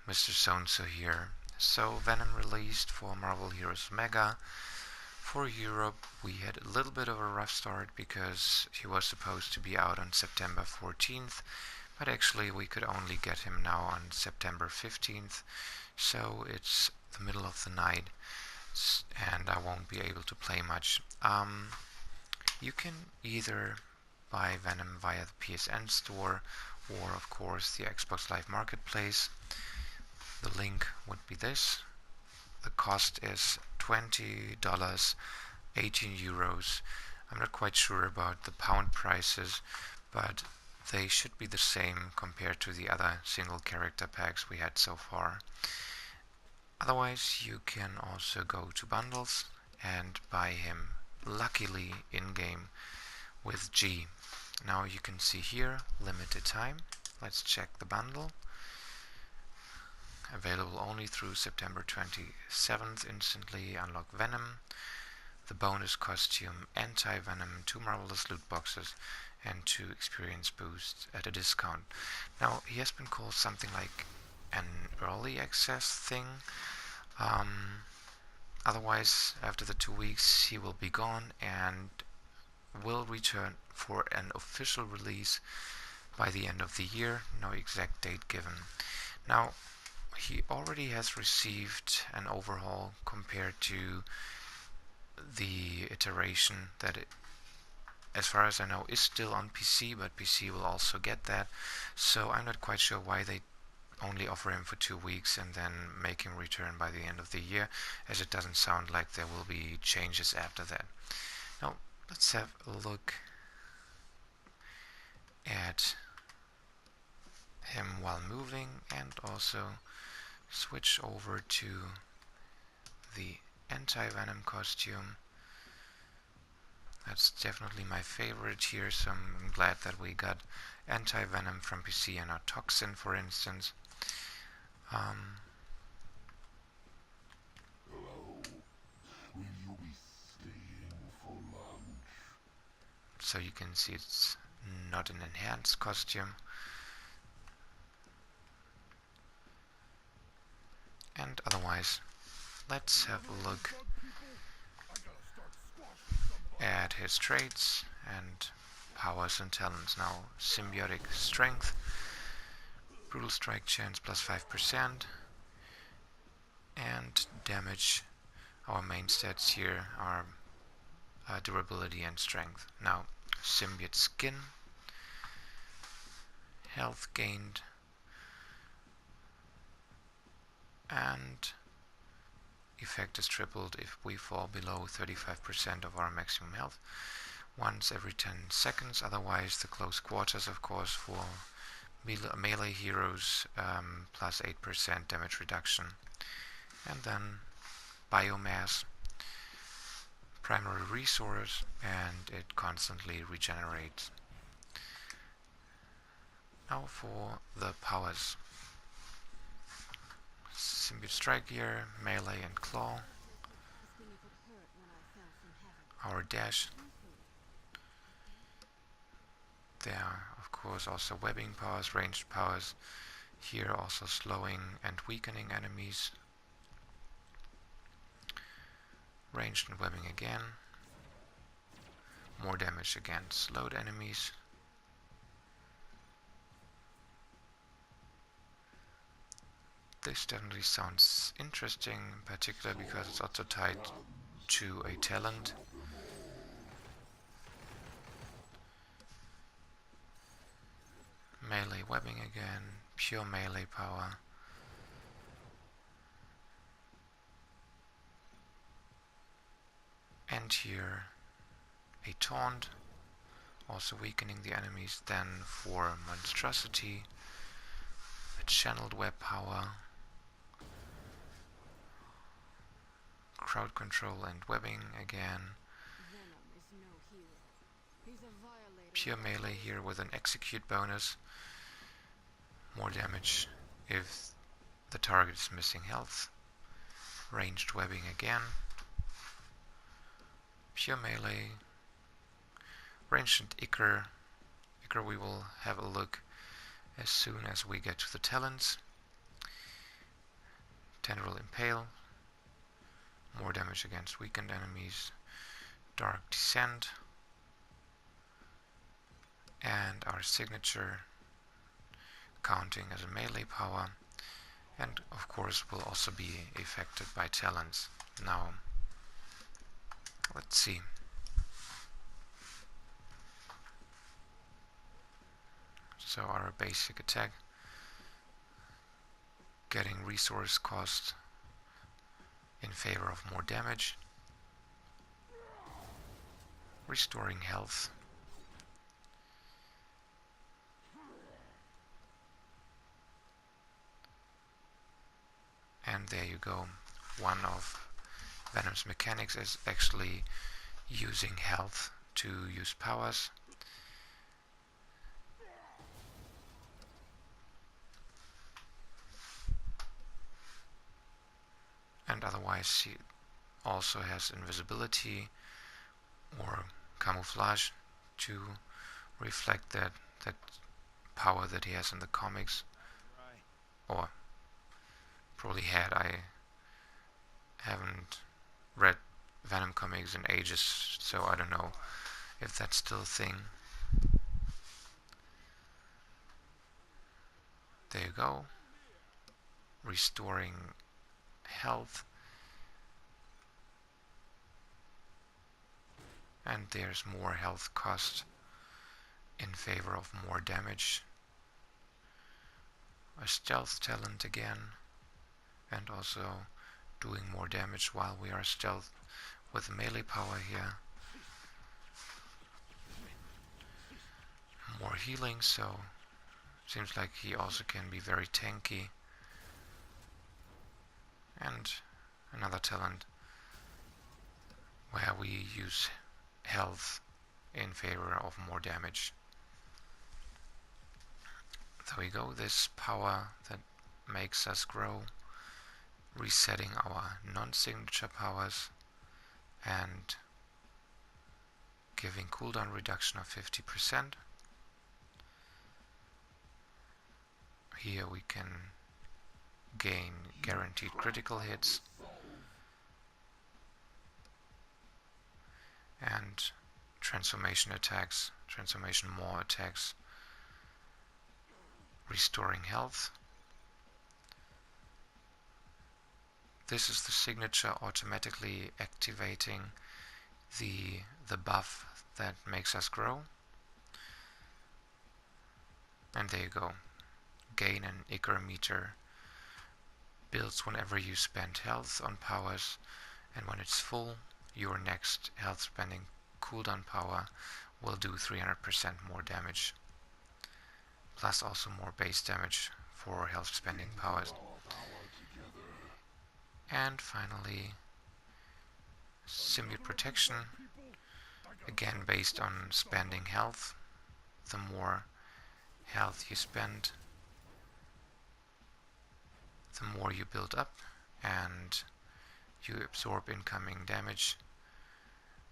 Mr. So-and-so here. So Venom released for Marvel Heroes Mega. For Europe, we had a little bit of a rough start because he was supposed to be out on September 14th, but actually we could only get him now on September 15th, so it's the middle of the night and I won't be able to play much. You can either buy Venom via the PSN Store or of course the Xbox Live Marketplace. The link would be this. The cost is $20, 18 euros. I'm not quite sure about the pound prices, but they should be the same compared to the other single character packs we had so far. Otherwise, you can also go to bundles and buy him, luckily in-game, with G. Now you can see here, limited time. Let's check the bundle. Available only through September 27th. Instantly unlock Venom, the bonus costume Anti-Venom, 2 marvelous loot boxes, and 2 experience boosts at a discount. Now, he has been called something like an early access thing. Otherwise, after the 2 weeks, he will be gone and will return for an official release by the end of the year. No exact date given. Now, he already has received an overhaul compared to the iteration that as far as I know, is still on PC, but PC will also get that. So I'm not quite sure why they only offer him for 2 weeks and then make him return by the end of the year, as it doesn't sound like there will be changes after that. Now, let's have a look at him while moving and also switch over to the Anti-Venom costume. That's definitely my favorite here, so I'm glad that we got Anti-Venom from PC and not Toxin, for instance. Hello. Will you be staying for lunch? So you can see it's not an enhanced costume. And otherwise, let's have a look at his traits and powers and talents. Now, symbiotic strength, brutal strike chance plus 5%, and damage. Our main stats here are durability and strength. Now, symbiote skin, health gained, and effect is tripled if we fall below 35% of our maximum health once every 10 seconds. Otherwise, the close quarters, of course, for melee heroes, plus 8% damage reduction. And then biomass, primary resource, and it constantly regenerates. Now for the powers. Symbiote strike here, melee and claw. Our dash. There are of course also webbing powers, ranged powers. Here also slowing and weakening enemies. Ranged and webbing again. More damage against slowed enemies. This definitely sounds interesting, in particular because it's also tied to a talent. Melee webbing again, pure melee power. And here a taunt, also weakening the enemies. Then for monstrosity, a channeled web power, crowd control and webbing again. Pure melee here with an execute bonus. More damage if the target is missing health. Ranged webbing again. Pure melee. Ranged and Ichor. Ichor we will have a look as soon as we get to the talents. Tendril Impale, more damage against weakened enemies. Dark Descent, and our signature counting as a melee power, and of course will also be affected by talents. Now, let's see. So our basic attack, getting resource cost in favor of more damage, restoring health, and there you go. One of Venom's mechanics is actually using health to use powers. And otherwise he also has invisibility or camouflage to reflect that power that he has in the comics, or probably had. I haven't read Venom comics in ages, so I don't know if that's still a thing. There you go. Restoring health. And there's more health cost in favor of more damage. A stealth talent again, and also doing more damage while we are stealth with melee power here. More healing, so seems like he also can be very tanky. And another talent where we use health in favor of more damage. There we go, this power that makes us grow, resetting our non-signature powers and giving cooldown reduction of 50%. Here we can gain guaranteed critical hits and transformation attacks, transformation more attacks, restoring health. This is the signature automatically activating the buff that makes us grow. And there you go. Gain an Ichor meter. Builds whenever you spend health on powers, and when it's full, your next health spending cooldown power will do 300% more damage. Plus also more base damage for health spending powers. And finally, Symbiote Protection, again based on spending health. The more health you spend, the more you build up and you absorb incoming damage.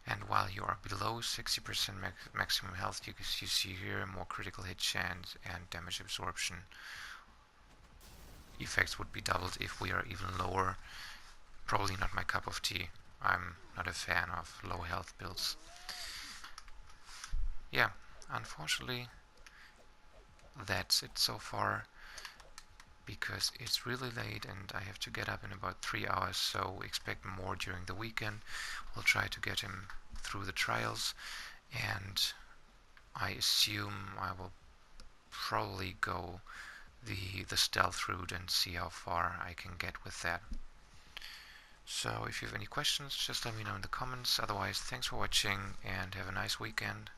And while you are below 60% maximum health, you see here more critical hit chance and damage absorption. Effects would be doubled if we are even lower. Probably not my cup of tea. I'm not a fan of low health builds. Yeah, unfortunately, that's it so far, because it's really late and I have to get up in about 3 hours, so expect more during the weekend. We'll try to get him through the trials, and I assume I will probably go the stealth route and see how far I can get with that. So if you have any questions, just let me know in the comments. Otherwise, thanks for watching and have a nice weekend.